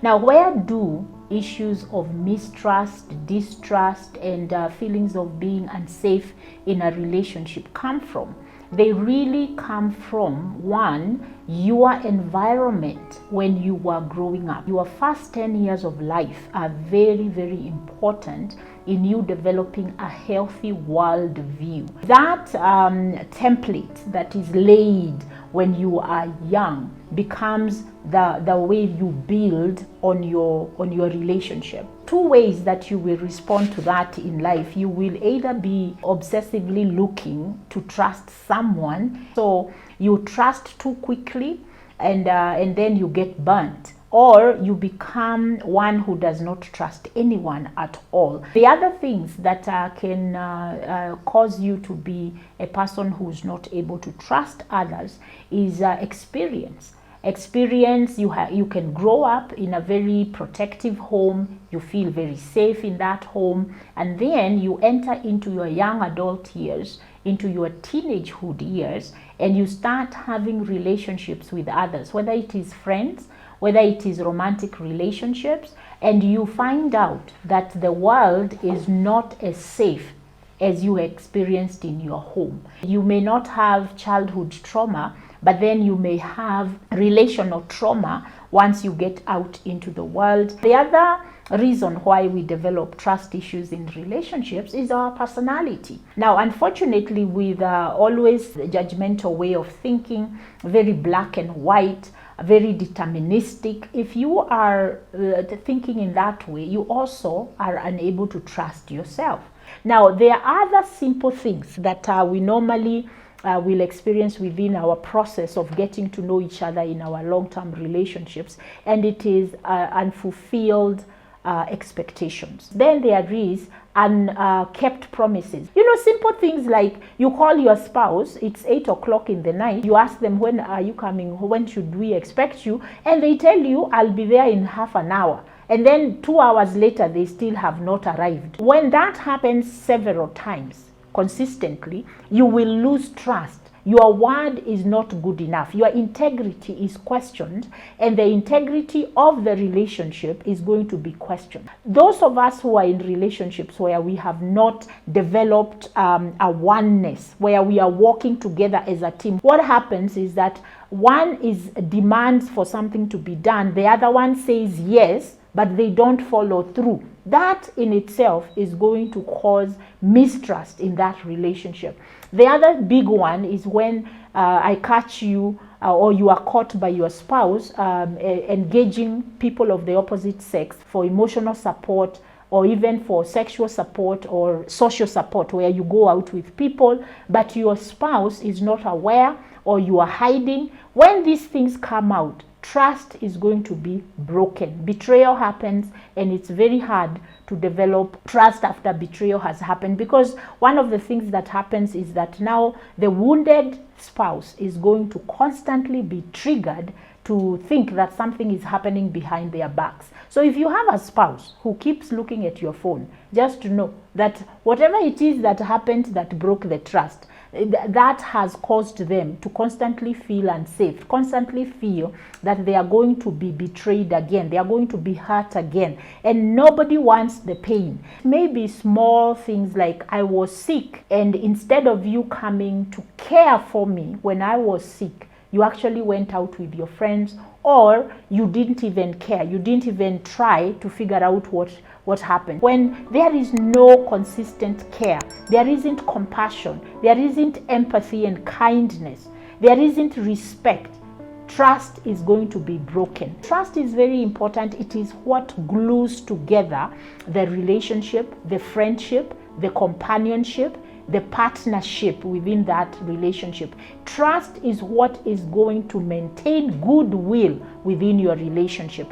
Now, where do issues of mistrust, distrust, and feelings of being unsafe in a relationship come from? They really come from, one, your environment when you were growing up. Your first 10 years of life are very, very important in you developing a healthy world view. That template that is laid when you are young becomes the way you build on your relationship. Two ways that you will respond to that in life. You will either be obsessively looking to trust someone, so you trust too quickly and then you get burnt, or you become one who does not trust anyone at all. The other things that can cause you to be a person who's not able to trust others is experience. You can grow up in a very protective home, you feel very safe in that home, and then you enter into your young adult years, into your teenagehood years, and you start having relationships with others, whether it is friends, whether it is romantic relationships, and you find out that the world is not as safe as you experienced in your home. You may not have childhood trauma, but then you may have relational trauma once you get out into the world. The other reason why we develop trust issues in relationships is our personality. Now, unfortunately, with always a judgmental way of thinking, very black and white, very deterministic, if you are thinking in that way, you also are unable to trust yourself. Now, there are other simple things that we normally will experience within our process of getting to know each other in our long-term relationships, and it is unfulfilled expectations. Then there is unkept promises. Simple things like you call your spouse, it's 8 o'clock in the night, you ask them, when are you coming, when should we expect you, and they tell you, I'll be there in half an hour. And then 2 hours later, they still have not arrived. When that happens several times, consistently, you will lose trust. Your word is not good enough. Your integrity is questioned, and the integrity of the relationship is going to be questioned. Those of us who are in relationships where we have not developed a oneness, where we are working together as a team, what happens is that one demands for something to be done, the other one says yes, but they don't follow through. That in itself is going to cause mistrust in that relationship. The other big one is when I catch you or you are caught by your spouse engaging people of the opposite sex for emotional support, or even for sexual support or social support, where you go out with people, but your spouse is not aware, or you are hiding. When these things come out, trust is going to be broken. Betrayal happens, and it's very hard to develop trust after betrayal has happened, because one of the things that happens is that now the wounded spouse is going to constantly be triggered to think that something is happening behind their backs. So if you have a spouse who keeps looking at your phone, just to know that whatever it is that happened that broke the trust, that has caused them to constantly feel unsafe, constantly feel that they are going to be betrayed again, they are going to be hurt again, and nobody wants the pain. Maybe small things like, I was sick, and instead of you coming to care for me when I was sick, you actually went out with your friends, or you didn't even care, you didn't even try to figure out what happened. When there is no consistent care, there isn't compassion, there isn't empathy and kindness, there isn't respect, trust is going to be broken. Trust is very important. It is what glues together the relationship, the friendship, the companionship, the partnership within that relationship. Trust is what is going to maintain goodwill within your relationship.